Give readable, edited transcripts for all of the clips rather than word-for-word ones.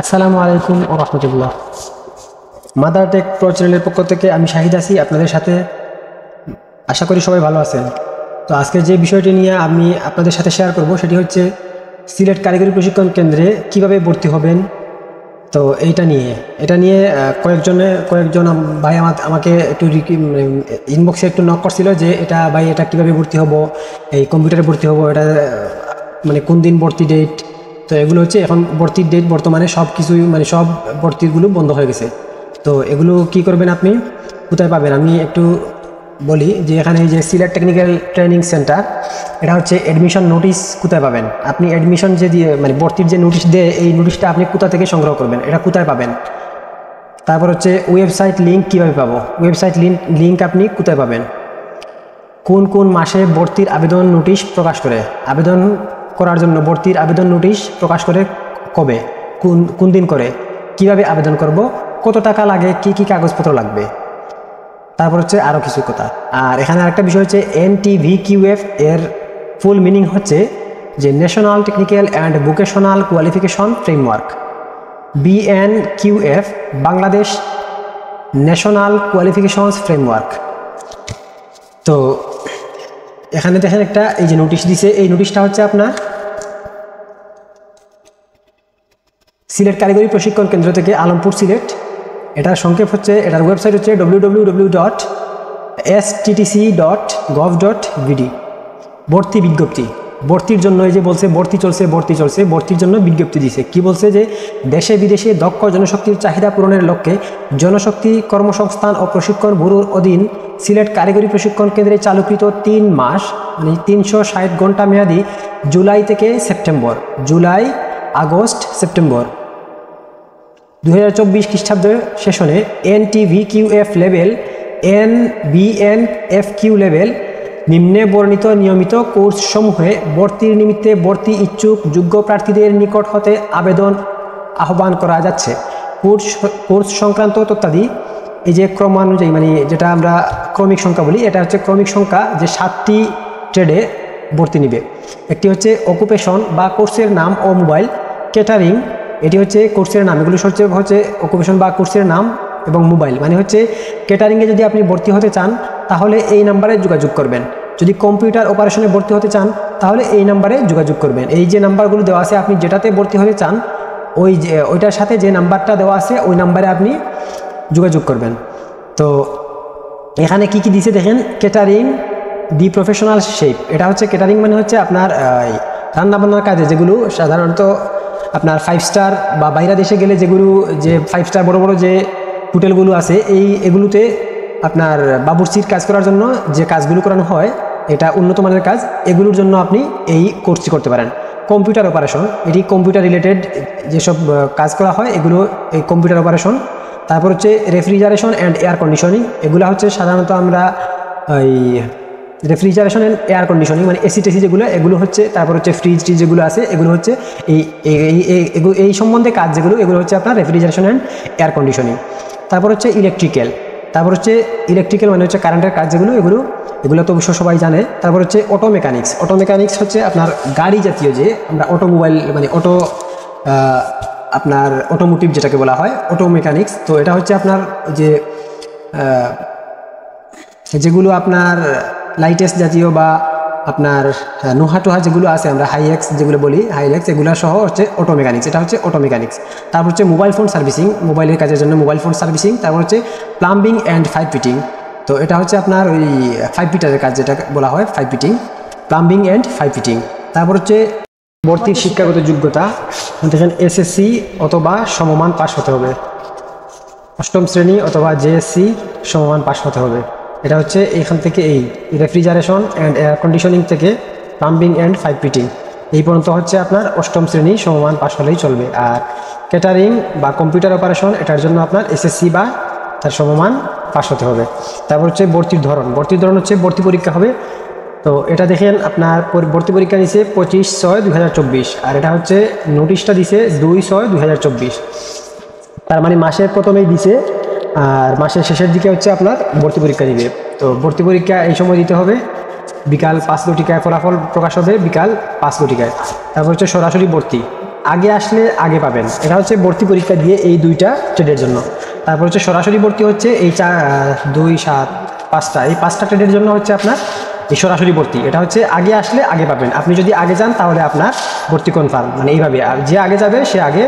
আসসালামু আলাইকুম ওয়া রাহমাতুল্লাহ। মাদার টেক প্রো চ্যানেলের পক্ষ থেকে আমি শাহিদ আছি আপনাদের সাথে। আশা করি সবাই ভালো আছেন। তো আজকের যে বিষয়টি নিয়ে আমি আপনাদের সাথে শেয়ার করব সেটি হচ্ছে সিলেট কারিগরি প্রশিক্ষণ কেন্দ্রে কিভাবে ভর্তি হবেন। তো এটা নিয়ে কয়েকজন ভাই আমাকে একটু ইনবক্সে একটু নক করছিল যে এটা কিভাবে ভর্তি হব, এই কম্পিউটারে ভর্তি হব, এটা মানে কোন দিন ভর্তি ডেট। তো এগুলো হচ্ছে এখন ভর্তির ডেট বর্তমানে সব কিছুই সব ভর্তিগুলো বন্ধ হয়ে গেছে। তো এগুলো কি করবেন, আপনি কোথায় পাবেন আমি একটু বলি যে এখানে এই যে সিলেট টেকনিক্যাল ট্রেনিং সেন্টার, এটা হচ্ছে অ্যাডমিশন নোটিশ কোথায় পাবেন। আপনি অ্যাডমিশন যে দিয়ে ভর্তির যে নোটিশ দেয় এই নোটিশটা আপনি কোথা থেকে সংগ্রহ করবেন, এটা কোথায় পাবেন। তারপর হচ্ছে ওয়েবসাইট লিঙ্ক কীভাবে পাবো, ওয়েবসাইট লিঙ্ক আপনি কোথায় পাবেন। কোন কোন মাসে ভর্তির আবেদন নোটিশ প্রকাশ করে, আবেদন করার জন্য ভর্তির আবেদন নোটিশ প্রকাশ করে কবে, কোন দিন করে, কিভাবে আবেদন করব, কত টাকা লাগে, কি কি কাগজপত্র লাগবে। তারপর হচ্ছে আরও কিছু কথা। আর এখানে আরেকটা বিষয় হচ্ছে NTVQF এর ফুল মিনিং হচ্ছে যে national technical and vocational qualification framework. BNQF Bangladesh national qualifications framework. তো এখানে দেখেন একটা এই যে নোটিশ দিছে, এই নোটিশটা হচ্ছে আপনার সিলেট কারিগরি প্রশিক্ষণ কেন্দ্র থেকে আলমপুর সিলেট। এটার সংক্ষেপ হচ্ছে, এটার ওয়েবসাইট হচ্ছে www.sttc.gov.bd। ভর্তি বিজ্ঞপ্তি, ভর্তির জন্য এই যে বলছে ভর্তি চলছে, ভর্তির জন্য বিজ্ঞপ্তি দিছে। কি বলছে যে দেশে বিদেশে দক্ষ জনশক্তির চাহিদা পূরণের লক্ষ্যে জনশক্তি কর্মসংস্থান ও প্রশিক্ষণ ব্যুরোর অধীন সিলেট কারিগরি প্রশিক্ষণ কেন্দ্রে চালুকৃত 3 মাস 360 ঘন্টা মেয়াদী জুলাই থেকে সেপ্টেম্বর, জুলাই আগস্ট সেপ্টেম্বর 2024 খ্রিস্টাব্দ সেশনে NTVQF লেভেল NBNFQ লেভেল নিম্নে বর্ণিত নিয়মিত কোর্সসমূহে ভর্তির নিমিত্তে ভর্তি ইচ্ছুক যোগ্য প্রার্থীদের নিকট হতে আবেদন আহ্বান করা যাচ্ছে। কোর্স সংক্রান্ত তথ্যাদি এই যে ক্রমানুযায়ী যেটা আমরা ক্রমিক সংখ্যা বলি, এটা হচ্ছে ক্রমিক সংখ্যা যে 7টি ট্রেডে ভর্তি নিবে। একটি হচ্ছে অকুপেশন বা কোর্সের নাম ও মোবাইল। ক্যাটারিং, এটি হচ্ছে কোর্সের নাম, এগুলো হচ্ছে অকুপেশন বা কোর্সের নাম এবং মোবাইল। হচ্ছে ক্যাটারিংয়ে যদি আপনি ভর্তি হতে চান তাহলে এই নাম্বারে যোগাযোগ করবেন। যদি কম্পিউটার অপারেশনে ভর্তি হতে চান তাহলে এই নাম্বারে যোগাযোগ করবেন। এই যে নাম্বারগুলো দেওয়া আছে, আপনি যেটাতে ভর্তি হতে চান ওইটার সাথে যে নাম্বারটা দেওয়া আছে ওই নাম্বারে আপনি যোগাযোগ করবেন। তো এখানে কি কি দিছে দেখেন। ক্যাটারিং দি প্রফেশনাল শেপ, এটা হচ্ছে ক্যাটারিং হচ্ছে আপনার রান্নাবান্নার কাজে যেগুলো সাধারণত আপনার 5 স্টার বা বাইরে দেশে গেলে যেগুলো যে 5 স্টার বড় বড় যে হোটেলগুলো আছে এগুলোতে আপনার বাবুর্চির কাজ করার জন্য যে কাজগুলো করানো হয়, এটা উন্নত মানের কাজ, এগুলোর জন্য আপনি এই কোর্সটি করতে পারেন। কম্পিউটার অপারেশন, এটি কম্পিউটার রিলেটেড যেসব কাজ করা হয় এগুলো এই কম্পিউটার অপারেশন। তারপর হচ্ছে রেফ্রিজারেশন অ্যান্ড এয়ার কন্ডিশনিং, এগুলো হচ্ছে সাধারণত আমরা ওই refrigeration and air conditioning AC টেসি এগুলো হচ্ছে। তারপর হচ্ছে ফ্রিজ যেগুলো আছে এগুলো হচ্ছে এই সম্বন্ধে কাজ যেগুলো, এগুলো হচ্ছে আপনার রেফ্রিজারেশন অ্যান্ড এয়ার কন্ডিশনিং। তারপর হচ্ছে ইলেকট্রিক্যাল, হচ্ছে কারেন্টের কাজ যেগুলো, এগুলো তো অবশ্য সবাই জানে। তারপর হচ্ছে অটো মেকানিক্স হচ্ছে আপনার গাড়ি জাতীয় যে আমরা অটোমোবাইল আপনার অটোমোটিভ যেটাকে বলা হয় অটো মেকানিক্স। তো এটা হচ্ছে আপনার যে যেগুলো আপনার লাইটেস্ট জাতীয় বা আপনার নোহা যেগুলো আছে, আমরা হাইএক্স যেগুলো বলি, হাইলেক্স, এগুলো সহ হচ্ছে অটো মেকানিক্স, এটা হচ্ছে অটো মেকানিক্স। তারপর হচ্ছে মোবাইল ফোন সার্ভিসিং, মোবাইলের কাজের জন্য মোবাইল ফোন সার্ভিসিং। তারপর হচ্ছে প্লাম্বিং অ্যান্ড পাইপ ফিটিং, তো এটা হচ্ছে আপনার ওই 5 ফিটারের কাজ যেটা বলা হয় 5 ফিটিং, প্লাম্বিং অ্যান্ড 5 ফিটিং। তারপর হচ্ছে ভর্তির শিক্ষাগত যোগ্যতা, দেখেন SSC অথবা সমমান পাস হতে হবে, 8ম শ্রেণী অথবা JSC সমমান পাস হতে হবে। এটা হচ্ছে এইখান থেকে এই রেফ্রিজারেশন অ্যান্ড এয়ার কন্ডিশনিং থেকে প্লাম্বিং অ্যান্ড 5 ফিটিং এই পর্যন্ত হচ্ছে আপনার 8ম শ্রেণী সমমান পাস হলেই চলবে। আর ক্যাটারিং বা কম্পিউটার অপারেশন, এটার জন্য আপনার SSC বা তার সমমান পাস হতে হবে। তারপর হচ্ছে ভর্তির ধরন হচ্ছে ভর্তি পরীক্ষা হবে। তো এটা দেখেন আপনার ভর্তি পরীক্ষা নিছে 25/6/2024, আর এটা হচ্ছে নোটিশটা দিছে 2/6/2024। তার মাসের প্রথমেই দিছে আর মাসের শেষের দিকে হচ্ছে আপনার ভর্তি পরীক্ষা দিবে। তো ভর্তি পরীক্ষা এই সময় দিতে হবে, বিকাল 5 ঘটিকায় ফলাফল প্রকাশ হবে, বিকাল 5 ঘটিকায়। তারপর হচ্ছে সরাসরি ভর্তি আগে আসলে আগে পাবেন। এটা হচ্ছে ভর্তি পরীক্ষা দিয়ে এই দুইটা ট্রেডের জন্য। তারপর হচ্ছে সরাসরি ভর্তি হচ্ছে এই 2, 7, 5টা, এই 5টা ট্রেডের জন্য হচ্ছে আপনার এই সরাসরি ভর্তি। এটা হচ্ছে আগে আসলে আগে পাবেন। আপনি যদি আগে যান তাহলে আপনার ভর্তি কনফার্ম, মানে এইভাবে যে আগে যাবে সে আগে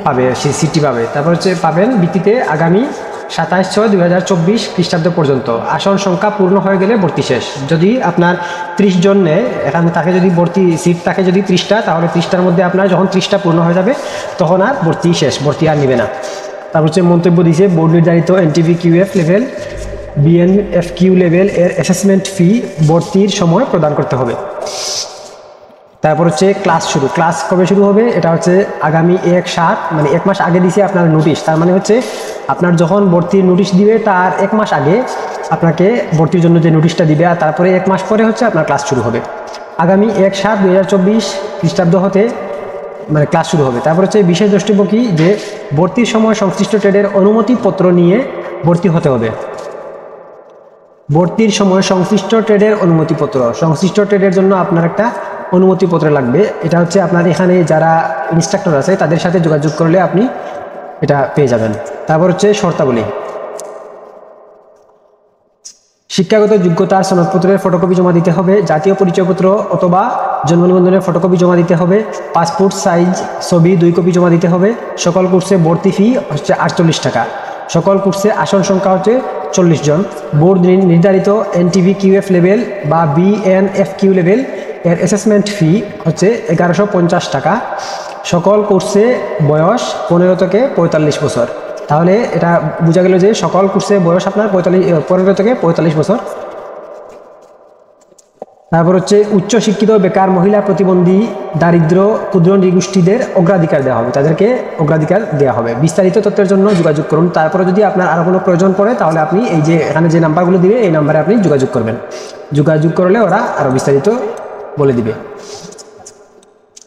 পাবে, সে সিটটি পাবে। তারপর হচ্ছে পাবেন ভিত্তিতে আগামী 27/6/2024 খ্রিস্টাব্দ পর্যন্ত। আসন সংখ্যা পূর্ণ হয়ে গেলে ভর্তি শেষ। যদি আপনার 30 জন নেয়, এখানে তাকে যদি ভর্তি সিট থাকে যদি 30টা, তাহলে 30টার মধ্যে আপনার যখন 30টা পূর্ণ হয়ে যাবে তখন আর ভর্তি শেষ, ভর্তি আর নেবে না। তারপর হচ্ছে মন্তব্য দিয়েছে, বোর্ড নির্ধারিত NTV-QF লেভেল, BNFQ লেভেল এর অ্যাসেসমেন্ট ফি ভর্তির সময় প্রদান করতে হবে। তারপর হচ্ছে ক্লাস কবে শুরু হবে, এটা হচ্ছে আগামী 1/7, মানে 1 মাস আগে দিছে আপনার নোটিশ। তার মানে হচ্ছে আপনার যখন ভর্তির নোটিশ দিবে তার 1 মাস আগে আপনাকে ভর্তির জন্য যে নোটিশটা দিবে, আর তারপরে 1 মাস পরে হচ্ছে আপনার ক্লাস শুরু হবে। আগামী 1/7/2024 খ্রিস্টাব্দ হতে মানে ক্লাস শুরু হবে। তারপর হচ্ছে বিশেষ দ্রষ্টব্য কি, যে ভর্তির সময় সংশ্লিষ্ট ট্রেডের অনুমতিপত্র নিয়ে ভর্তি হতে হবে। ভর্তির সময় সংশ্লিষ্ট ট্রেডের অনুমতিপত্র, সংশ্লিষ্ট ট্রেডের জন্য আপনার একটা অনুমতিপত্র লাগবে। এটা হচ্ছে আপনার এখানে যারা ইনস্ট্রাক্টর আছে তাদের সাথে যোগাযোগ করলে আপনি এটা পেয়ে যাবেন। তারপর হচ্ছে শর্তাবলী, শিক্ষাগত যোগ্যতার সনদপত্রের ফটোকপি জমা দিতে হবে, জাতীয় পরিচয়পত্র অথবা জন্ম নিবন্ধনের ফটোকপি জমা দিতে হবে, পাসপোর্ট সাইজ ছবি 2 কপি জমা দিতে হবে। সকল কোর্সে ভর্তি ফি হচ্ছে 48 টাকা। সকল কোর্সে আসন সংখ্যা হচ্ছে 40 জন। বোর্ড নির্ধারিত NTV-QF লেভেল বা BNFQ লেভেল এর অ্যাসেসমেন্ট ফি হচ্ছে 1150 টাকা। সকল কোর্সে বয়স 15 থেকে 45 বছর। তাহলে এটা বোঝা গেল যে সকল কোর্সে বয়স আপনার 15 থেকে 45 বছর। তারপর হচ্ছে উচ্চশিক্ষিত বেকার মহিলা প্রতিবন্ধী দারিদ্র ক্ষুদ্র নৃগোষ্ঠীদের অগ্রাধিকার দেওয়া হবে, তাদেরকে অগ্রাধিকার দেওয়া হবে। বিস্তারিত তথ্যের জন্য যোগাযোগ করুন। তারপরে যদি আপনার আরও কোনো প্রয়োজন পড়ে তাহলে আপনি এই যে এখানে যে নাম্বারগুলো দিবে এই নাম্বারে আপনি যোগাযোগ করবেন। যোগাযোগ করলে ওরা আরও বিস্তারিত বলে দিবে।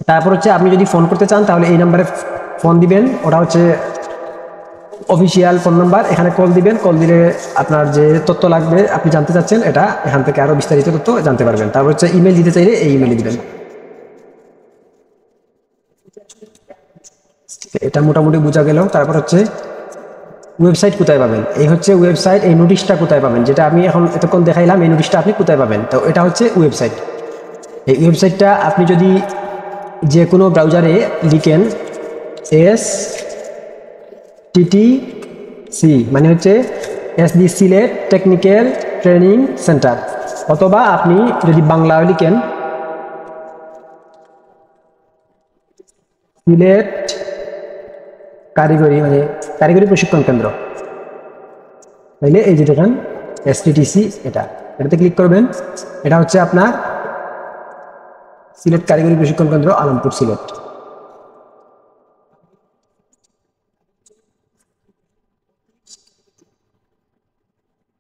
তারপর হচ্ছে আপনি যদি ফোন করতে চান তাহলে এই নাম্বারে ফোন দিবেন, ওটা হচ্ছে অফিসিয়াল ফোন নাম্বার। এখানে কল দিবেন, কল দিলে আপনার যে তথ্য লাগবে আপনি জানতে চাচ্ছেন এটা এখান থেকে আরও বিস্তারিত তথ্য জানতে পারবেন। তারপর হচ্ছে ইমেল দিতে চাইলে এই ইমেলে দিবেন। এটা মোটামুটি বোঝা গেল। তারপর হচ্ছে ওয়েবসাইট কোথায় পাবেন, এই হচ্ছে ওয়েবসাইট। এই নোটিশটা কোথায় পাবেন, যেটা আমি এখন এতক্ষণ দেখাইলাম, এই নোটিশটা আপনি কোথায় পাবেন? তো এটা হচ্ছে ওয়েবসাইট। এই ওয়েবসাইটটা আপনি যদি যে কোনো ব্রাউজারে লিখেন STTC, মানে হচ্ছে SD Sylhet technical training centre, অথবা আপনি যদি বাংলায় লিখেন সিলেট কারিগরি, মানে কারিগরি প্রশিক্ষণ কেন্দ্র, তাইলে এই যে দেখেন STTC, এটাতে ক্লিক করবেন। এটা হচ্ছে আপনার সিলেট কারিগরি প্রশিক্ষণ কেন্দ্র, আলমপুর, সিলেট।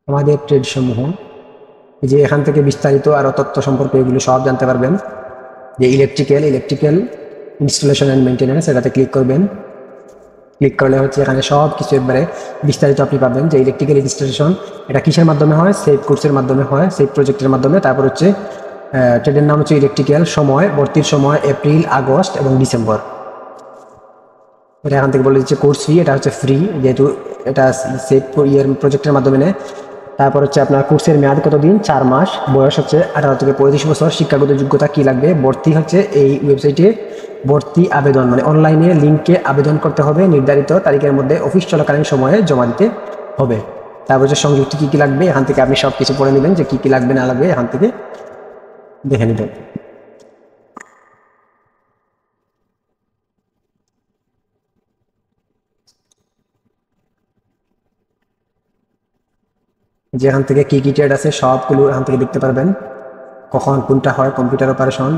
আমাদের ট্রেড সমূহ, যে এখান থেকে বিস্তারিত আরও তথ্য সম্পর্কে এগুলো সব জানতে পারবেন। যে ইলেকট্রিক্যাল ইনস্টলেশন অ্যান্ড মেনটেন্যান্স, এটাতে ক্লিক করবেন। ক্লিক করলে হচ্ছে এখানে সব কিছু একবারে বিস্তারিত আপনি পাবেন। যে ইলেকট্রিক্যাল ইনস্টলেশন এটা কিসের মাধ্যমে হয়, সেভ কোর্সের মাধ্যমে হয়, সেভ প্রজেক্টের মাধ্যমে। তারপর হচ্ছে ট্রেডের নাম হচ্ছে ইলেকট্রিক্যাল, সময় ভর্তির সময় এপ্রিল, আগস্ট এবং ডিসেম্বর। এটা এখান থেকে বলে দিচ্ছে কোর্স ফি, এটা হচ্ছে ফ্রি, যেহেতু এটা সেভ প্রজেক্টের মাধ্যমে নেয়। তারপর হচ্ছে আপনার কোর্সের মেয়াদ কতদিন, 4 মাস। বয়স হচ্ছে 18 থেকে 35 বছর। শিক্ষাগত যোগ্যতা কী লাগবে, ভর্তি হচ্ছে এই ওয়েবসাইটে ভর্তি আবেদন, মানে অনলাইনে লিঙ্কে আবেদন করতে হবে। নির্ধারিত তারিখের মধ্যে অফিস চলাকালীন সময়ে জমা দিতে হবে। তারপর হচ্ছে সংযুক্তি কী কী লাগবে, এখান থেকে আপনি সব কিছু পড়ে নেবেন, যে কী কী লাগবে না লাগবে এখান থেকে দেখে নেবেন। যে এখান থেকে কী কী ট্রেড আছে সবগুলো এখান থেকে দেখতে পারবেন, কখন কোনটা হয়, কম্পিউটার অপারেশন।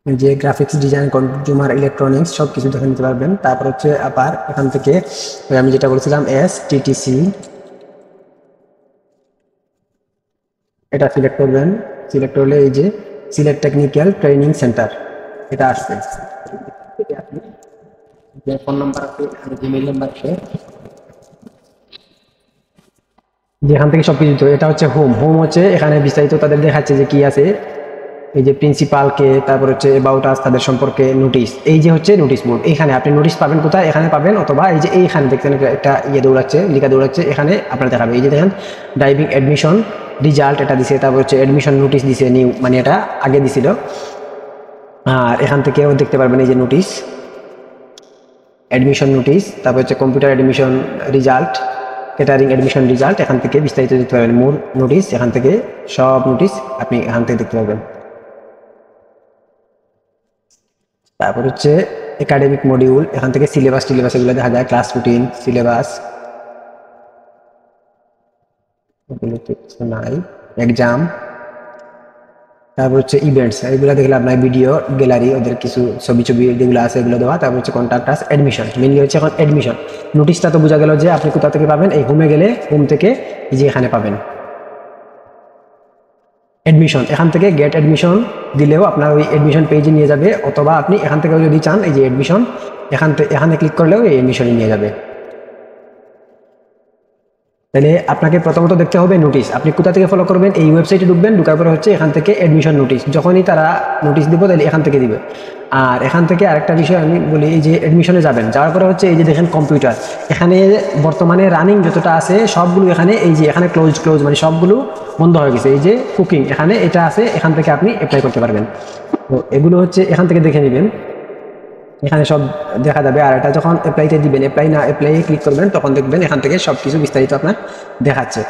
যে গ্রাফিক্স ডিজাইন, কনজিউমার ইলেকট্রনিক্স সব কিছু দেখে নিতে পারবেন। তারপর হচ্ছে আবার এখান থেকে আমি যেটা বলছিলাম STTC, এটা সিলেক্ট করবেন। সিলেক্ট করলে এই যে সিলেট টেকনিক্যাল ট্রেনিং সেন্টার এটা আসবে। যে ফোন নাম্বার আছে, এখানে জিমেইল নাম্বার আছে, যেখান থেকে সব কিছু দিতে হবে। এটা হচ্ছে হোম। হোম হচ্ছে এখানে বিস্তারিত তাদের দেখাচ্ছে যে কি আছে, এই যে প্রিন্সিপালকে, তারপর হচ্ছে অ্যাবাউট আস, তাদের সম্পর্কে নোটিশ। এই যে হচ্ছে নোটিশ বোর্ড, এখানে আপনি নোটিশ পাবেন কোথায়, এখানে পাবেন, অথবা এই যে এইখানে দেখছেন একটা ইয়ে দৌড়াচ্ছে, লিখা দৌড়াচ্ছে, এখানে আপনার দেখাবে। এই যে দেখেন ড্রাইভিং অ্যাডমিশন রেজাল্ট এটা দিছে, তারপর হচ্ছে অ্যাডমিশন নোটিশ দিছে নিউ, মানে এটা আগে দিছিল। আর এখান থেকেও দেখতে পারবেন এই যে নোটিশ, অ্যাডমিশন নোটিশ, তারপর হচ্ছে computer admission result, catering admission result, এখান থেকে বিস্তারিত দেখতে পারবেন। মূল নোটিশ, এখান থেকে সব নোটিশ আপনি এখান থেকে দেখতে পারবেন। তারপর হচ্ছে একাডেমিক মডিউল, এখান থেকে সিলেবাস টিলেবাস এগুলো দেখা যায়, ক্লাস রুটিন, সিলেবাস, এগুলো কিছু নাই, এক্সাম, তারপর হচ্ছে ইভেন্টস, এগুলো দেখলে আপনার ভিডিও গ্যালারি, ওদের কিছু ছবি যেগুলো আছে এগুলো দেওয়া। তারপর হচ্ছে কন্ট্যাক্ট আস, অ্যাডমিশন, মেনলি হচ্ছে এখন অ্যাডমিশন। নোটিশটা তো বোঝা গেল যে আপনি কোথা থেকে পাবেন, এই হোমে গেলে হোম থেকে এই যে এখানে পাবেন অ্যাডমিশন। এখান থেকে গেট অ্যাডমিশন দিলেও আপনার ওই অ্যাডমিশন পেজে নিয়ে যাবে, অথবা আপনি এখান থেকেও যদি চান এই যে অ্যাডমিশন, এখানে ক্লিক করলেও এই অ্যাডমিশনে নিয়ে যাবে। তাহলে আপনাকে প্রথমত দেখতে হবে নোটিশ, আপনি কোথা থেকে ফলো করবেন, এই ওয়েবসাইটে ঢুকবেন, ঢুকার পরে হচ্ছে এখান থেকে অ্যাডমিশন নোটিশ, যখনই তারা নোটিশ দিব তাহলে এখান থেকে দিবে। আর এখান থেকে আরেকটা বিষয় আমি বলি, এই যে অ্যাডমিশনে যাবেন, যাওয়ার পরে হচ্ছে এই যে দেখেন কম্পিউটার, এখানে বর্তমানে রানিং যতটা আছে সবগুলো এখানে, এই যে এখানে ক্লোজ মানে সবগুলো বন্ধ হয়ে গেছে। এই যে কুকিং এখানে এটা আছে, এখান থেকে আপনি অ্যাপ্লাই করতে পারবেন। তো এগুলো হচ্ছে এখান থেকে দেখে নেবেন, এখানে সব দেখা যাবে। আর এটা যখন অ্যাপ্লাইতে দিবেন, অ্যাপ্লাইয়ে ক্লিক করবেন, তখন দেখবেন এখান থেকে সব কিছু বিস্তারিত আপনার দেখাচ্ছে।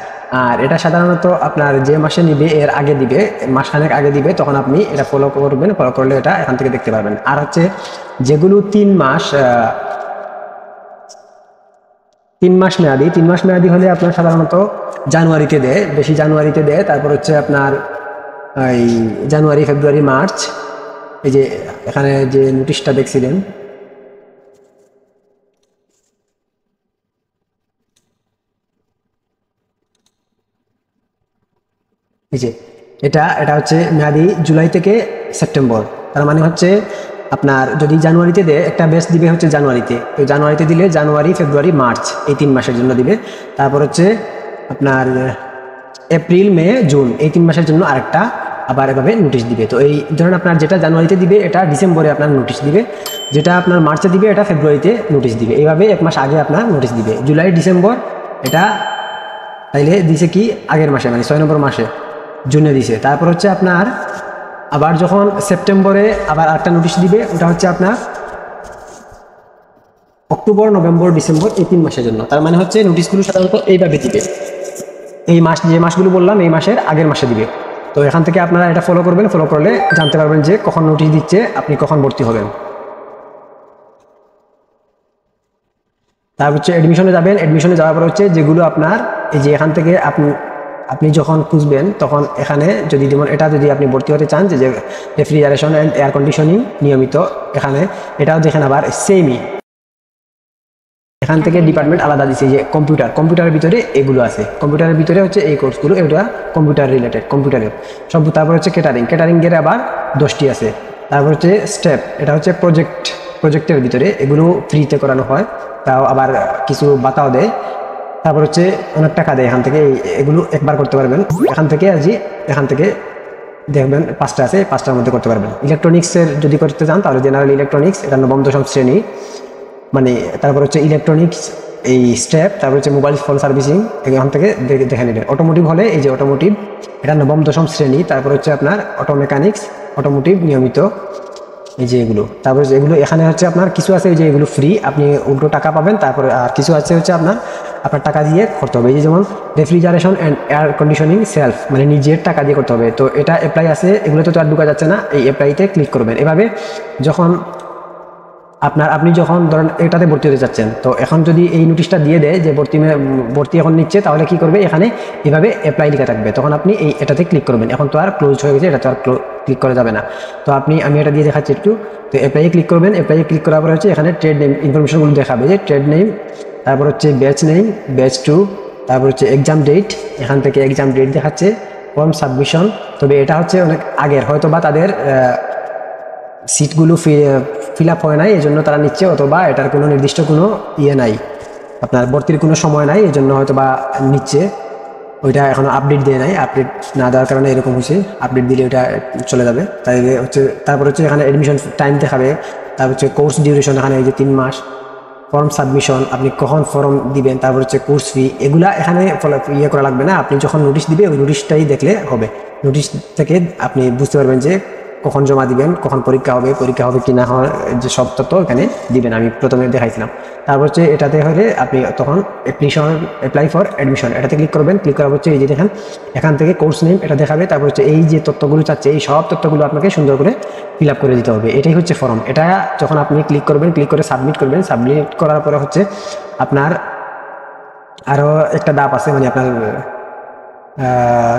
আর এটা সাধারণত আপনার যে মাসে নিবে এর আগে দিবে, মাসখানেক আগে দিবে, তখন আপনি এটা ফলো করবেন, ফলো করলে এটা এখান থেকে দেখতে পারবেন। আর হচ্ছে যেগুলো 3 মাস মেয়াদি, 3 মাস মেয়াদি হলে আপনার সাধারণত জানুয়ারিতে দেয়, বেশি জানুয়ারিতে দেয়। তারপর হচ্ছে আপনার এই জানুয়ারি, ফেব্রুয়ারি, মার্চ, এই যে এখানে যে নোটিশটা দেখছিলেন, এই যে এটা হচ্ছে মেয়াদি জুলাই থেকে সেপ্টেম্বর। তার মানে হচ্ছে আপনার যদি জানুয়ারিতে দেয়, একটা ব্যাচ দিবে হচ্ছে জানুয়ারিতে, তো জানুয়ারিতে দিলে জানুয়ারি, ফেব্রুয়ারি, মার্চ এই 3 মাসের জন্য দিবে। তারপর হচ্ছে আপনার এপ্রিল, মে, জুন এই 3 মাসের জন্য আরেকটা আবার এভাবে নোটিশ দিবে। তো এই ধরেন আপনার যেটা জানুয়ারিতে দিবে এটা ডিসেম্বরে আপনার নোটিশ দিবে, যেটা আপনার মার্চে দিবে এটা ফেব্রুয়ারিতে নোটিশ দিবে, এইভাবে 1 মাস আগে আপনার নোটিশ দিবে। জুলাই, ডিসেম্বর এটা তাইলে দিছে কি আগের মাসে, মানে 6 নম্বর মাসে জুনে দিছে। তারপর হচ্ছে আপনার আবার যখন সেপ্টেম্বরে আবার আরেকটা নোটিশ দিবে, ওটা হচ্ছে আপনার অক্টোবর, নভেম্বর, ডিসেম্বর এই 3 মাসের জন্য। তার মানে হচ্ছে নোটিশগুলো সাধারণত এইভাবে দিবে, এই মাস যে মাসগুলো বললাম এই মাসের আগের মাসে দিবে। তো এখান থেকে আপনারা এটা ফলো করবেন, ফলো করলে জানতে পারবেন যে কখন নোটিশ দিচ্ছে, আপনি কখন ভর্তি হবেন। তারপর হচ্ছে অ্যাডমিশনে যাবেন, অ্যাডমিশনে যাওয়ার পর হচ্ছে যেগুলো আপনার এই যে এখান থেকে আপনি যখন খুঁজবেন, তখন এখানে যদি যেমন এটা যদি আপনি ভর্তি হতে চান যে রেফ্রিজারেশন অ্যান্ড এয়ার কন্ডিশনিং নিয়মিত, এখানে এটাও দেখেন আবার সেমই, এখান থেকে ডিপার্টমেন্ট আলাদা দিচ্ছে। যে কম্পিউটারের ভিতরে এগুলো আছে, কম্পিউটারের ভিতরে হচ্ছে এই কোর্সগুলো, এটা কম্পিউটার রিলেটেড, কম্পিউটারের সব। তারপর হচ্ছে ক্যাটারিংয়ের আবার 10টি আছে। তারপর হচ্ছে স্টেপ, এটা হচ্ছে প্রজেক্টের ভিতরে, এগুলো ফ্রিতে করানো হয়, তাও আবার কিছু বাতাও দেয়। তারপর হচ্ছে অনেক টাকা দেয় এখান থেকে, এগুলো একবার করতে পারবেন। এখান থেকে দেখবেন 5টা আছে, 5টার মধ্যে করতে পারবেন। ইলেকট্রনিক্সের যদি করতে চান তাহলে জেনারেল ইলেকট্রনিক্স, এটা 9ম 10ম শ্রেণী মানে। তারপর হচ্ছে ইলেকট্রনিক্স এই স্টেপ, তারপর হচ্ছে মোবাইল ফোন সার্ভিসিং, এখান থেকে দেখে নেবেন। অটোমোটিভ হলে এই যে অটোমোটিভ, এটা 9ম 10ম শ্রেণী। তারপর হচ্ছে আপনার অটো মেকানিক্স, অটোমোটিভ নিয়মিত, এই যে এগুলো। তারপর এগুলো এখানে হচ্ছে আপনার কিছু আছে এই যে এগুলো ফ্রি, আপনি উল্টো টাকা পাবেন। তারপরে আর কিছু আছে হচ্ছে আপনার টাকা দিয়ে করতে হবে, এই যে যেমন refrigeration and air conditioning self, মানে নিজের টাকা দিয়ে করতে হবে। তো এটা অ্যাপ্লাই আছে, এগুলোতে তো আর ঢোকা যাচ্ছে না, এই অ্যাপ্লাইতে ক্লিক করবেন। এভাবে যখন আপনি যখন ধরেন এটাতে ভর্তি হতে চাচ্ছেন, তো এখন যদি এই নোটিশটা দিয়ে দেয় যে ভর্তি এখন নিচ্ছে, তাহলে কি করবে, এখানে এভাবে অ্যাপ্লাই লেখা থাকবে, তখন আপনি এটাতে ক্লিক করবেন। এখন তো আর ক্লোজ হয়ে গেছে, এটা তো আর ক্লিক করা যাবে না। তো আমি এটা দিয়ে দেখাচ্ছি একটু। তো অ্যাপ্লাইয়ে ক্লিক করবেন, অ্যাপ্লাইয়ে ক্লিক করার পরে হচ্ছে এখানে ট্রেড নেম ইনফরমেশনগুলো দেখাবে, যে ট্রেড নেম, তারপর হচ্ছে ব্যাচ নেম, ব্যাচ 2, তারপর হচ্ছে এক্সাম ডেট, এখান থেকে এক্সাম ডেট দেখাচ্ছে, ফর্ম সাবমিশন। তবে এটা হচ্ছে অনেক আগের, হয়তো বা তাদের সিটগুলো ফিল আপ হয় নাই, এই জন্য তারা নিচ্ছে, অথবা এটার কোনো নির্দিষ্ট কোনো নাই, আপনার ভর্তির কোনো সময় নাই, এই জন্য হয়তো বা নিচ্ছে। ওইটা এখনও আপডেট দিয়ে নাই, আপডেট না দেওয়ার কারণে এরকম হয়েছে। আপডেট দিলে ওইটা চলে যাবে। তাই হচ্ছে তারপর হচ্ছে এখানে অ্যাডমিশন টাইম দেখাবে, তারপর হচ্ছে কোর্স ডিউরেশন, এখানে এই যে 3 মাস, ফর্ম সাবমিশন, আপনি কখন ফর্ম দিবেন, তারপর হচ্ছে কোর্স ফি, এগুলা এখানে করা লাগবে না। আপনি যখন নোটিশ দিবে ওই নোটিশটাই দেখলে হবে। নোটিশ থেকে আপনি বুঝতে পারবেন যে কখন জমা দিবেন, কখন পরীক্ষা হবে কি না হয়, যে সব তথ্য এখানে দিবেন। আমি প্রথমে দেখাইছিলাম। তারপর হচ্ছে এটাতে হলে আপনি তখন অ্যাপ্লাই ফর অ্যাডমিশন এটাতে ক্লিক করবেন। ক্লিক করা হচ্ছে এই যে দেখেন এখান থেকে কোর্স নেম এটা দেখাবে। তারপর হচ্ছে এই যে তথ্যগুলো চাচ্ছে, এই সব তথ্যগুলো আপনাকে সুন্দর করে ফিল আপ করে দিতে হবে। এটাই হচ্ছে ফর্ম। এটা যখন আপনি ক্লিক করবেন, ক্লিক করে সাবমিট করবেন। সাবমিট করার পরে হচ্ছে আপনার আরও একটা ধাপ আছে, মানে আপনার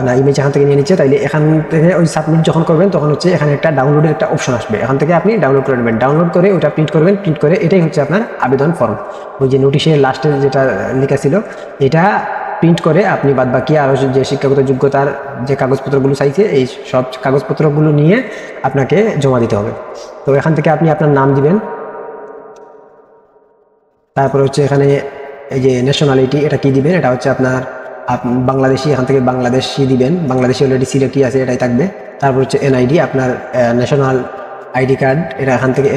না ইমেজ এখান থেকে নিয়ে নিচ্ছে। তাইলে এখান থেকে ওই সাবমিট যখন করবেন তখন হচ্ছে এখানে একটা ডাউনলোডের একটা অপশন আসবে, এখান থেকে আপনি ডাউনলোড করে নেবেন। ডাউনলোড করে ওটা প্রিন্ট করবেন। প্রিন্ট করে এটাই হচ্ছে আপনার আবেদন ফর্ম। ওই যে নোটিশের লাস্টে যেটা লেখা ছিল এটা প্রিন্ট করে আপনি বাদবাকি আরও যে শিক্ষাগত যোগ্যতার যে কাগজপত্রগুলো চাইছে এই সব কাগজপত্রগুলো নিয়ে আপনাকে জমা দিতে হবে। তো এখান থেকে আপনি আপনার নাম দিবেন। তারপর হচ্ছে এখানে এই যে ন্যাশনালিটি এটা কি দিবেন, এটা হচ্ছে আপনার বাংলাদেশি, এখান থেকে বাংলাদেশি দিবেন। বাংলাদেশি অলরেডি সিলেক্টই আছে, এটাই থাকবে। তারপর হচ্ছে এনআইডি, আপনার ন্যাশনাল আইডি কার্ড, এটা এখান থেকে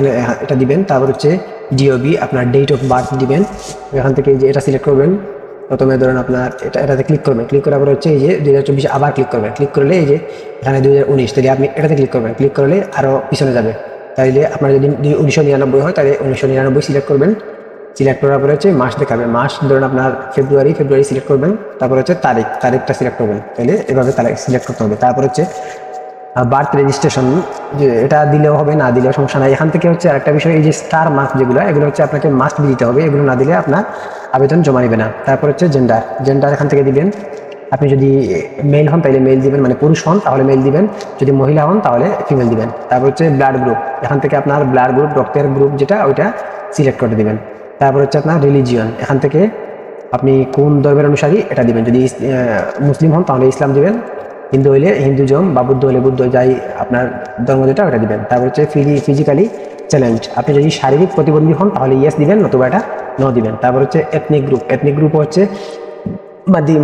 এটা দিবেন। তারপর হচ্ছে ডিওবি, আপনার ডেট অফ বার্থ দিবেন। এখান থেকে এই যে এটা সিলেক্ট করবেন। প্রথমে ধরেন আপনার এটাতে ক্লিক করবেন। ক্লিক করার পর হচ্ছে এই যে 2024 আবার ক্লিক করবেন। ক্লিক করলে এই যে এখানে 2019, তাহলে আপনি এটাতে ক্লিক করবেন। ক্লিক করলে আরও পিছনে যাবে। তাইলে আপনার যদি 1999 হয় তাহলে 1999 সিলেক্ট করবেন। সিলেক্ট করার পরে হচ্ছে মাস দেখাবে। মাস ধরুন আপনার ফেব্রুয়ারি সিলেক্ট করবেন। তারপর হচ্ছে তারিখটা সিলেক্ট করবেন। তাহলে এভাবে তারিখ সিলেক্ট করতে হবে। তারপর হচ্ছে বার্থ রেজিস্ট্রেশন, যে এটা দিলেও হবে, না দিলেও সমস্যা নাই। এখান থেকে হচ্ছে আরেকটা বিষয়, এই যে স্টার মার্ক যেগুলো, এগুলো হচ্ছে আপনাকে মাস্ট দিতে হবে। এগুলো না দিলে আপনার আবেদন জমা নেবে না। তারপর হচ্ছে জেন্ডার এখান থেকে দিবেন। আপনি যদি মেল হন তাহলে মেল দিবেন, মানে পুরুষ হন তাহলে মেল দিবেন, যদি মহিলা হন তাহলে ফিমেল দিবেন। তারপর হচ্ছে ব্লাড গ্রুপ, এখান থেকে আপনার ব্লাড গ্রুপ, রক্তের গ্রুপ যেটা ওইটা সিলেক্ট করে দিবেন। তারপর হচ্ছে আপনার রিলিজিয়ন, এখান থেকে আপনি কোন ধর্মের অনুসারী এটা দিবেন। যদি মুসলিম হন তাহলে ইসলাম দিবেন, হিন্দু হইলে হিন্দুজম, বা বুদ্ধ হলে বুদ্ধ, যাই আপনার ধর্ম যেটা ওটা দিবেন। তারপর হচ্ছে ফিজিক্যালি চ্যালেঞ্জ, আপনি যদি শারীরিক প্রতিবন্ধী হন তাহলে ইয়েস দিবেন, নতুবা এটা নো দিবেন। তারপর হচ্ছে এথনিক গ্রুপ হচ্ছে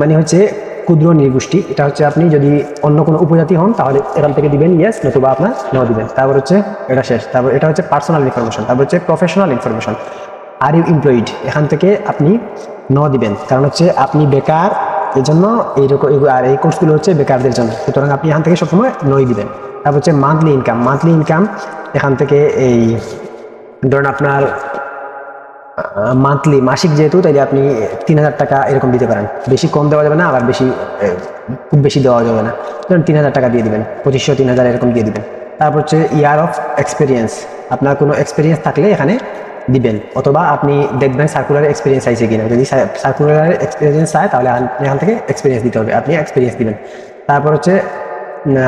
মানে হচ্ছে ক্ষুদ্র নৃগোষ্ঠী, এটা হচ্ছে আপনি যদি অন্য কোনো উপজাতি হন তাহলে এখান থেকে দিবেন ইয়েস, নতুবা আপনার নো দিবেন। তারপর হচ্ছে এটা শেষ। তারপর এটা হচ্ছে পার্সোনাল ইনফরমেশন। তারপর হচ্ছে professional information, are you employed, এখান থেকে আপনি ন দিবেন, কারণ হচ্ছে আপনি বেকার, এই জন্য এইরকম। আর এই কোর্সগুলো হচ্ছে বেকারদের জন্য, সুতরাং আপনি এখান থেকে সবসময় নই দিবেন। তারপর হচ্ছে মান্থলি ইনকাম, এখান থেকে এই ধরুন আপনার মাসিক যেহেতু, তাইলে আপনি 3000 টাকা এরকম দিতে পারেন। বেশি কম দেওয়া যাবে না, আবার খুব বেশি দেওয়া যাবে না। ধরুন 3000 টাকা দিয়ে দিবেন, 2500 3000 এরকম দিয়ে দিবেন। তারপর হচ্ছে ইয়ার অফ এক্সপিরিয়েন্স, আপনার কোনো এক্সপিরিয়েন্স থাকলে এখানে দিবেন, অথবা আপনি দেখবেন সার্কুলার এক্সপিরিয়েন্স চাইছে কিনা। যদি সার্কুলার এক্সপিরিয়েন্স চায় তাহলে এখান থেকে এক্সপিরিয়েন্স দিতে হবে, আপনি এক্সপিরিয়েন্স দিবেন। তারপর হচ্ছে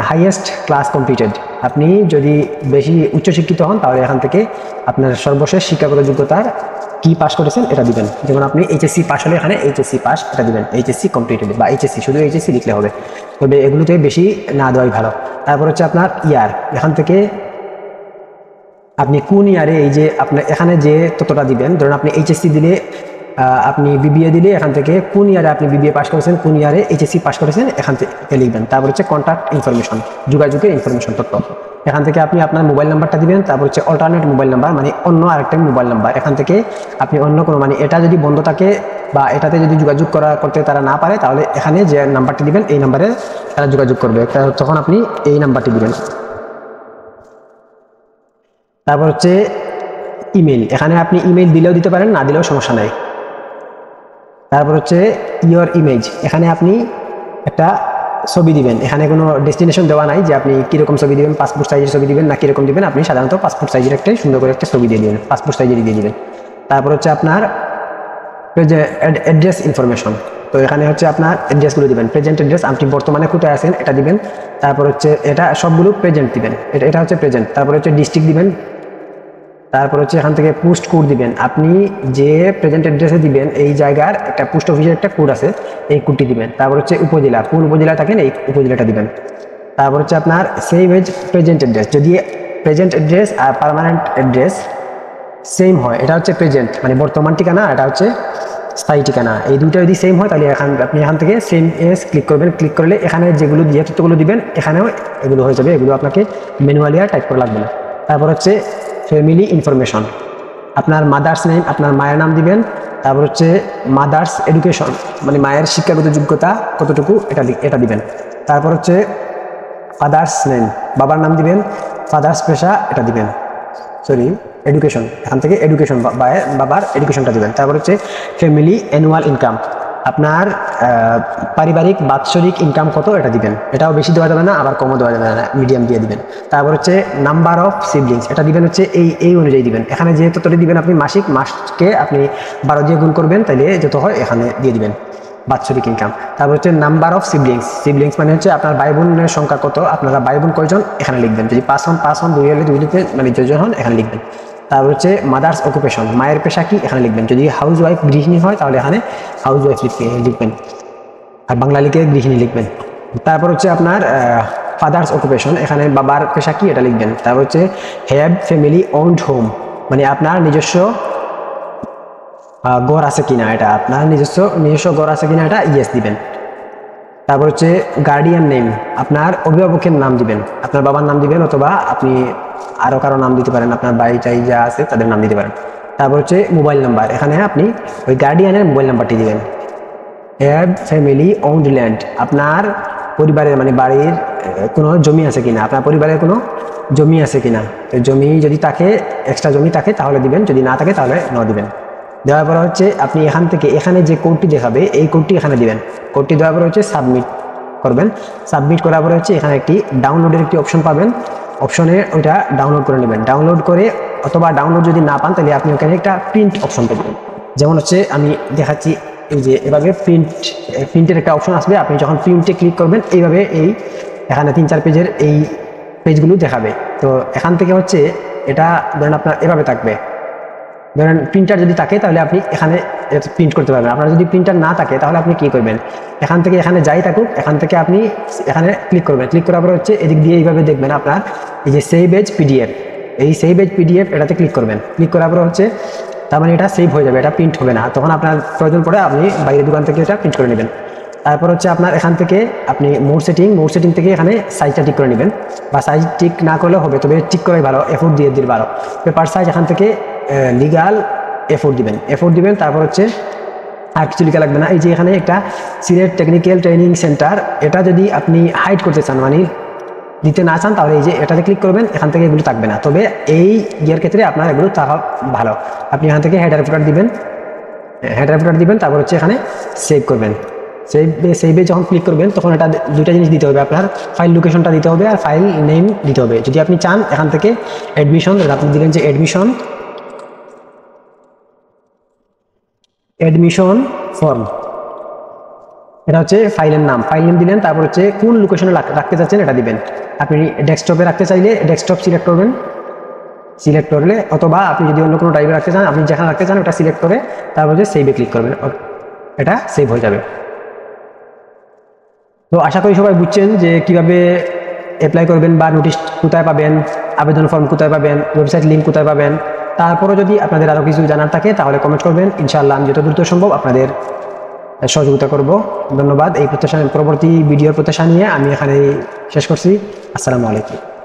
হাইয়েস্ট ক্লাস কমপ্লিটেড, আপনি যদি বেশি উচ্চশিক্ষিত হন তাহলে এখান থেকে আপনার সর্বশেষ শিক্ষাগত যোগ্যতার কি পাস করেছেন এটা দিবেন। যেমন আপনি এইচএসসি পাস হলে এখানে এইচএসসি পাস এটা দিবেন, এইচএসসি কমপ্লিটেড বা এইচএসসি, শুধু এইচএসসি লিখলে হবে, তবে এগুলোতে বেশি না দেওয়াই ভালো। তারপর হচ্ছে আপনার ইয়ার, এখান থেকে আপনি কোন ইয়ারে, এই যে আপনার এখানে যে ততটা দিবেন, ধরুন আপনি এইচএসসি দিলে, আপনি বিবিএ দিলে এখান থেকে কোন ইয়ারে আপনি বিবিএ পাস করেছেন, কোন ইয়ারে এইচএসসি পাস করেছেন এখান থেকে লিখবেন। তারপর হচ্ছে কন্ট্যাক্ট ইনফরমেশন, যোগাযোগের ইনফরমেশন তথ্য, এখান থেকে আপনি আপনার মোবাইল নাম্বারটা দিবেন। তারপর হচ্ছে অল্টারনেট মোবাইল নাম্বার, মানে অন্য আরেকটা মোবাইল নাম্বার, এখান থেকে আপনি অন্য কোনো, মানে এটা যদি বন্ধ থাকে বা এটাতে যদি যোগাযোগ করতে তারা না পারে তাহলে এখানে যে নাম্বারটি দিবেন এই নাম্বারে তারা যোগাযোগ করবে, তখন আপনি এই নাম্বারটি দিবেন। তারপর হচ্ছে ইমেল, এখানে আপনি ইমেল দিলেও দিতে পারেন, না দিলেও সমস্যা নাই। তারপর হচ্ছে ইয়োর ইমেজ, এখানে আপনি একটা ছবি দিবেন, এখানে কোনো ডেস্টিনেশন দেওয়া নাই যে আপনি কীরকম ছবি দিবেন, পাসপোর্ট সাইজের ছবি দিবেন না কীরকম দিবেন, আপনি সাধারণত পাসপোর্ট সাইজের একটা সুন্দর করে একটা ছবি দিয়ে দিবেন, পাসপোর্ট সাইজেরই দিয়ে দিবেন। তারপর হচ্ছে আপনার অ্যাড্রেস ইনফরমেশন, তো এখানে হচ্ছে আপনার অ্যাড্রেসগুলো দিবেন, প্রেজেন্ট অ্যাড্রেস, আপনি বর্তমানে কোথায় আছেন এটা দিবেন। তারপর হচ্ছে এটা সবগুলো প্রেজেন্ট দিবেন, এটা হচ্ছে প্রেজেন্ট। তারপর হচ্ছে ডিস্ট্রিক্ট দিবেন। তারপর হচ্ছে এখান থেকে পোস্ট কোড দিবেন, আপনি যে প্রেজেন্ট অ্যাড্রেসে দিবেন এই জায়গার একটা পোস্ট অফিসের একটা কোড আছে, এই কোডটি দিবেন। তারপর হচ্ছে উপজেলা, কোন উপজেলায় থাকেন এই উপজেলাটা দিবেন। তারপর হচ্ছে আপনার সেম এজ প্রেজেন্ট অ্যাড্রেস, যদি প্রেজেন্ট অ্যাড্রেস আর পার্মানেন্ট অ্যাড্রেস সেম হয়, এটা হচ্ছে প্রেজেন্ট মানে বর্তমান ঠিকানা, এটা হচ্ছে স্থায়ী ঠিকানা। এই দুটো যদি সেম হয় তাহলে আপনি এখান থেকে সেম এস ক্লিক করবেন। ক্লিক করলে এখানে যেগুলো যে তথ্যগুলো দিবেন এখানেও এগুলো হয়ে যাবে, এগুলো আপনাকে ম্যানুয়ালি আর টাইপ করা লাগবে না। তারপর হচ্ছে ফ্যামিলি ইনফরমেশন, আপনার মাদার্স নেম, আপনার মায়ের নাম দিবেন। তারপর হচ্ছে মাদার্স এডুকেশন মানে মায়ের শিক্ষাগত যোগ্যতা কতটুকু এটা দিবেন। তারপর হচ্ছে ফাদার্স নেম, বাবার নাম দিবেন। ফাদার্স পেশা এটা দিবেন, সরি এডুকেশন, এখান থেকে এডুকেশন বাবার এডুকেশনটা দিবেন। তারপর হচ্ছে ফ্যামিলি অ্যানুয়াল ইনকাম, আপনার পারিবারিক বাৎসরিক ইনকাম কত এটা দিবেন, এটাও বেশি দেওয়া যাবে না আবার কমও দেওয়া যাবে না, মিডিয়াম দিয়ে দিবেন। তারপর হচ্ছে নাম্বার অফ সিবলিংস, এটা দিবেন হচ্ছে এই অনুযায়ী দিবেন। এখানে যে ততটা দিবেন আপনি মাসকে আপনি 12 দিয়ে গুণ করবেন, তাইলে যত হয় এখানে দিয়ে দিবেন বাৎসরিক ইনকাম। তারপর হচ্ছে নাম্বার অফ সিবলিংস মানে হচ্ছে আপনার ভাই বোনের সংখ্যা কত, আপনারা ভাই বোন কয়জন এখানে লিখবেন। যদি 5 হন 2 হলে 2 লিখবেন, মানে যজন হন এখানে লিখবেন। তারপর হচ্ছে মাদার্স অকুপেশন, মায়ের পেশা কি এখানে লিখবেন। যদি হাউস ওয়াইফ গৃহিণী হয় তাহলে এখানে হাউস ওয়াইফ লিখবেন, আর বাংলা লিখে গৃহিণী লিখবেন। তারপর হচ্ছে আপনার ফাদার্স অকুপেশন, এখানে বাবার পেশা কি এটা লিখবেন। তারপর হচ্ছে হ্যাভ ফ্যামিলি ওন্ড হোম, মানে আপনার নিজস্ব ঘর আছে কিনা, এটা আপনার নিজস্ব ঘর আছে কিনা এটা ইয়েস দিবেন। তারপর হচ্ছে গার্ডিয়ান নেম, আপনার অভিভাবকের নাম দিবেন, আপনার বাবার নাম দিবেন অথবা আপনি আরও কারো নাম দিতে পারেন, আপনার ভাই টাই যা আছে তাদের নাম দিতে পারেন। তারপর হচ্ছে মোবাইল নাম্বার, এখানে আপনি ওই গার্ডিয়ানের মোবাইল নাম্বারটি দিবেন। হ্যাভ ফ্যামিলি ওন্ড ল্যান্ড, আপনার পরিবারের মানে বাড়ির কোনো জমি আছে কিনা, আপনার পরিবারের কোনো জমি আছে কিনা। তো জমি যদি থাকে, এক্সট্রা জমি থাকে তাহলে দিবেন, যদি না থাকে তাহলে ন দিবেন। দেওয়ার পর হচ্ছে আপনি এখান থেকে এখানে যে কোডটি দেখাবে এই কোডটি এখানে দিবেন। কোডটি দেওয়ার পর হচ্ছে সাবমিট করবেন। সাবমিট করার পরে হচ্ছে এখানে একটি ডাউনলোডের একটি অপশন পাবেন, অপশনে ওইটা ডাউনলোড করে নেবেন। ডাউনলোড করে অথবা ডাউনলোড যদি না পান তাহলে আপনি ওখানে একটা প্রিন্ট অপশন পাবেন। যেমন হচ্ছে আমি দেখাচ্ছি, এই যে এভাবে প্রিন্টের একটা অপশন আসবে, আপনি যখন প্রিন্টে ক্লিক করবেন এইভাবে এখানে 3-4 পেজের এই পেজগুলো দেখাবে। তো এখান থেকে হচ্ছে এটা ধরেন আপনার এভাবে থাকবে, ধরেন প্রিন্টার যদি থাকে তাহলে আপনি এখানে প্রিন্ট করতে পারবেন। আপনার যদি প্রিন্টার না থাকে তাহলে আপনি কি করবেন, এখান থেকে এখানে যাই থাকুক এখান থেকে আপনি এখানে ক্লিক করবেন। ক্লিক করার পর হচ্ছে এদিক দিয়ে এইভাবে দেখবেন আপনার এই যে সেভ এজ পিডিএফ, এই সেভ এজ পিডিএফ এটাতে ক্লিক করবেন। ক্লিক করার পর হচ্ছে তার মানে এটা সেভ হয়ে যাবে, এটা প্রিন্ট হবে না। তখন আপনার প্রয়োজন পড়ে আপনি বাইরের দোকান থেকে এটা প্রিন্ট করে নেবেন। তারপর হচ্ছে আপনার এখান থেকে আপনি মোড সেটিং থেকে এখানে সাইজটা ঠিক করে নেবেন, বা সাইজ ঠিক না করলেও হবে, তবে ঠিক করাই ভালো, এফোর্ট দিয়ে ভালো। পেপার সাইজ এখান থেকে লিগাল এফোর্ট দিবেন। তারপর হচ্ছে আর কিছু লেখা লাগবে না। এই যে এখানে একটা সিলেট টেকনিক্যাল ট্রেনিং সেন্টার, এটা যদি আপনি হাইড করতে চান মানে দিতে না চান তাহলে এই যে এটাতে ক্লিক করবেন, এখান থেকে এগুলো থাকবে না। তবে এই ইয়ের ক্ষেত্রে আপনার এগুলো থাকা ভালো। আপনি এখান থেকে হেডার ফুটার দিবেন, তারপর হচ্ছে এখানে সেভ করবেন। সেভে যখন ক্লিক করবেন তখন এটা দুইটা জিনিস দিতে হবে, আপনার ফাইল লোকেশনটা দিতে হবে আর ফাইল নেম দিতে হবে। যদি আপনি চান এখান থেকে অ্যাডমিশন, আপনি দিলেন যে অ্যাডমিশন ফর্ম, এটা হচ্ছে ফাইলের নাম, ফাইল নেম দিলেন। তারপর হচ্ছে কোন লোকেশনে রাখতে চাচ্ছেন এটা দিবেন। আপনি ডেস্কটপে রাখতে চাইলে ডেস্কটপ সিলেক্ট করবেন, সিলেক্ট করলে, অথবা আপনি যদি অন্য কোনো ড্রাইভে রাখতে চান, আপনি যেখানে রাখতে চান ওটা সিলেক্ট করে তারপর হচ্ছে সেভে ক্লিক করবেন, এটা সেভ হয়ে যাবে। তো আশা করি সবাই বুঝছেন যে কিভাবে অ্যাপ্লাই করবেন বা নোটিশ কোথায় পাবেন, আবেদন ফর্ম কোথায় পাবেন, ওয়েবসাইট লিঙ্ক কোথায় পাবেন। তারপরও যদি আপনাদের আরও কিছু জানার থাকে তাহলে কমেন্ট করবেন, ইনশাআল্লাহ আমি যত দ্রুত সম্ভব আপনাদের সহযোগিতা করব। ধন্যবাদ। এই পরবর্তী ভিডিওর প্রত্যাশা নিয়ে আমি এখানেই শেষ করছি। আসসালামু আলাইকুম।